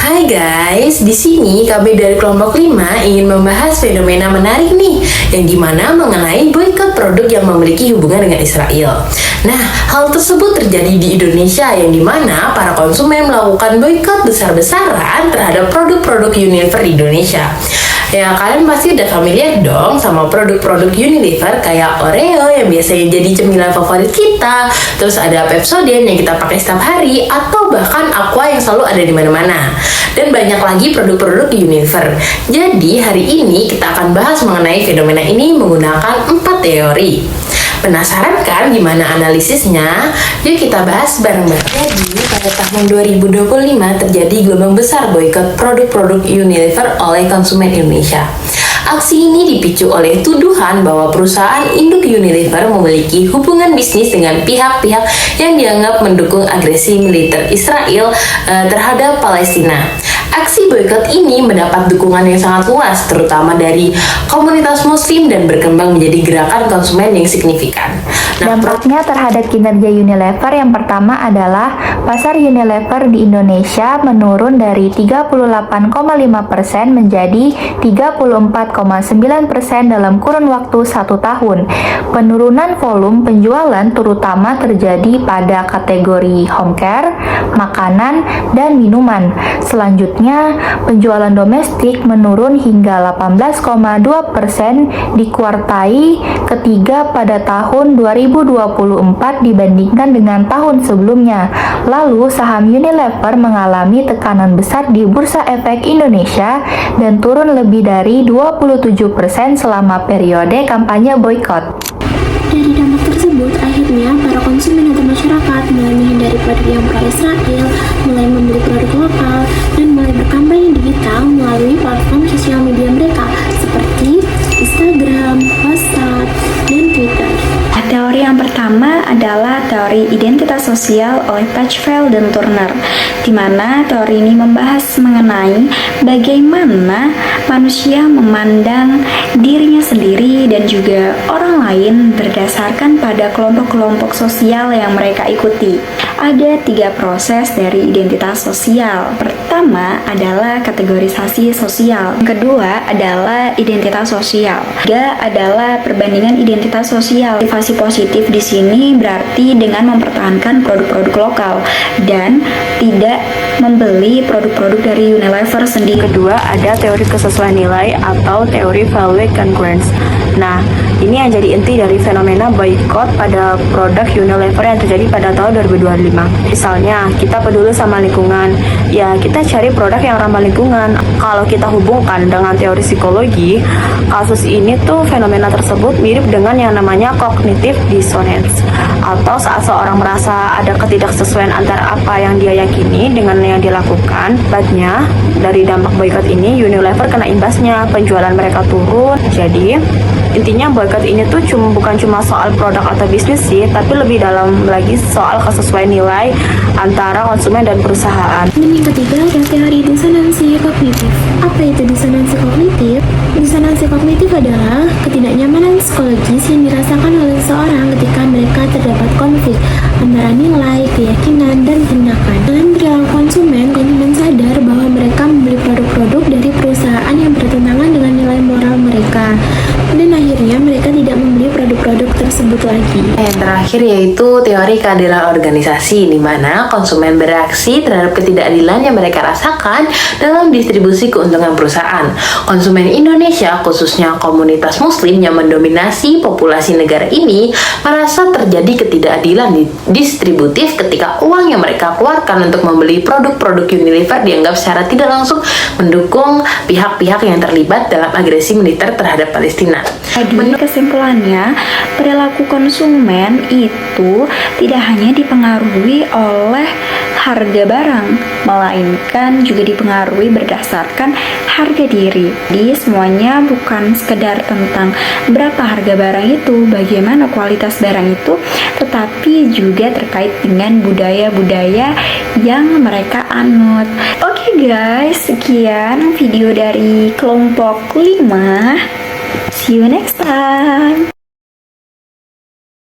Hai guys, di sini kami dari kelompok 5 ingin membahas fenomena menarik nih, yang dimana mengenai boikot produk yang memiliki hubungan dengan Israel. Nah, hal tersebut terjadi di Indonesia, yang dimana para konsumen melakukan boikot besar-besaran terhadap produk-produk Unilever di Indonesia. Ya, kalian pasti udah familiar dong sama produk-produk Unilever kayak Oreo yang biasanya jadi cemilan favorit kita, terus ada Pepsodent yang kita pakai setiap hari, atau bahkan Aqua yang selalu ada di mana-mana. Dan banyak lagi produk-produk Unilever. Jadi, hari ini kita akan bahas mengenai fenomena ini menggunakan 4 teori. Penasaran kan gimana analisisnya? Yuk kita bahas bareng-bareng. Jadi, pada tahun 2025 terjadi gelombang besar boikot produk-produk Unilever oleh konsumen Indonesia. Aksi ini dipicu oleh tuduhan bahwa perusahaan induk Unilever memiliki hubungan bisnis dengan pihak-pihak yang dianggap mendukung agresi militer Israel terhadap Palestina. Aksi boikot ini mendapat dukungan yang sangat luas, terutama dari komunitas muslim, dan berkembang menjadi gerakan konsumen yang signifikan. Dampaknya terhadap kinerja Unilever yang pertama adalah pasar Unilever di Indonesia menurun dari 38,5% menjadi 34,9% dalam kurun waktu 1 tahun. Penurunan volume penjualan terutama terjadi pada kategori home care, makanan, dan minuman. Selanjutnya, penjualan domestik menurun hingga 18,2% di kuartal ketiga pada tahun 2024 dibandingkan dengan tahun sebelumnya. Lalu, saham Unilever mengalami tekanan besar di Bursa Efek Indonesia dan turun lebih dari 27% selama periode kampanye boikot. Dari dampak tersebut, akhirnya para konsumen atau masyarakat mulai menghindari produk yang pro-Israel, mulai membeli produk lokal, dan mulai berkampanye digital melalui platform sosial media mereka seperti Instagram, WhatsApp, dan Twitter. Teori yang pertama adalah teori identitas sosial oleh Pachvel dan Turner, di mana teori ini membahas mengenai bagaimana manusia memandang dirinya sendiri dan juga orang lain berdasarkan pada kelompok-kelompok sosial yang mereka ikuti. Ada 3 proses dari identitas sosial. Pertama adalah kategorisasi sosial. Kedua adalah identitas sosial. Ketiga adalah perbandingan identitas sosial. Motivasi positif di sini berarti dengan mempertahankan produk-produk lokal dan tidak membeli produk-produk dari Unilever sendiri. Kedua, ada teori kesesuaian nilai atau teori value congruence. Nah, ini yang jadi inti dari fenomena boykot pada produk Unilever yang terjadi pada tahun 2025. Misalnya, kita peduli sama lingkungan, ya kita cari produk yang ramah lingkungan. Kalau kita hubungkan dengan teori psikologi, kasus ini tuh fenomena tersebut mirip dengan yang namanya cognitive dissonance, atau saat seorang merasa ada ketidaksesuaian antara apa yang dia yakini dengan yang dilakukan. Akibatnya, dari dampak boykot ini, Unilever kena imbasnya, penjualan mereka turun. Jadi, intinya boykot ini tuh bukan cuma soal produk atau bisnis sih, tapi lebih dalam lagi soal kesesuaian nilai antara konsumen dan perusahaan. Dan yang ketiga ada teori disonansi kognitif. Apa itu disonansi kognitif? Disonansi kognitif adalah ketidaknyamanan psikologis yang dirasakan oleh seseorang ketika mereka terdapat konflik antara nilai, keyakinan, dan tindakan. Dalam perilaku konsumen sadar bahwa mereka membeli produk-produk dari perusahaan yang bertentangan dengan nilai moral mereka, dan akhirnya mereka tidak membeli produk-produk tersebut lagi. Yang terakhir yaitu teori keadilan organisasi, di mana konsumen bereaksi terhadap ketidakadilan yang mereka rasakan dalam distribusi keuntungan perusahaan. Konsumen Indonesia, khususnya komunitas muslim yang mendominasi populasi negara ini, merasa terjadi ketidakadilan distributif ketika uang yang mereka keluarkan untuk membeli produk-produk Unilever dianggap secara tidak langsung mendukung pihak-pihak yang terlibat dalam agresi militer terhadap Palestina. Jadi kesimpulannya, perilaku konsumen itu tidak hanya dipengaruhi oleh harga barang, melainkan juga dipengaruhi berdasarkan harga diri. Jadi semuanya bukan sekedar tentang berapa harga barang itu, bagaimana kualitas barang itu, tetapi juga terkait dengan budaya-budaya yang mereka anut. Oke guys, sekian video dari kelompok 5. See you next time.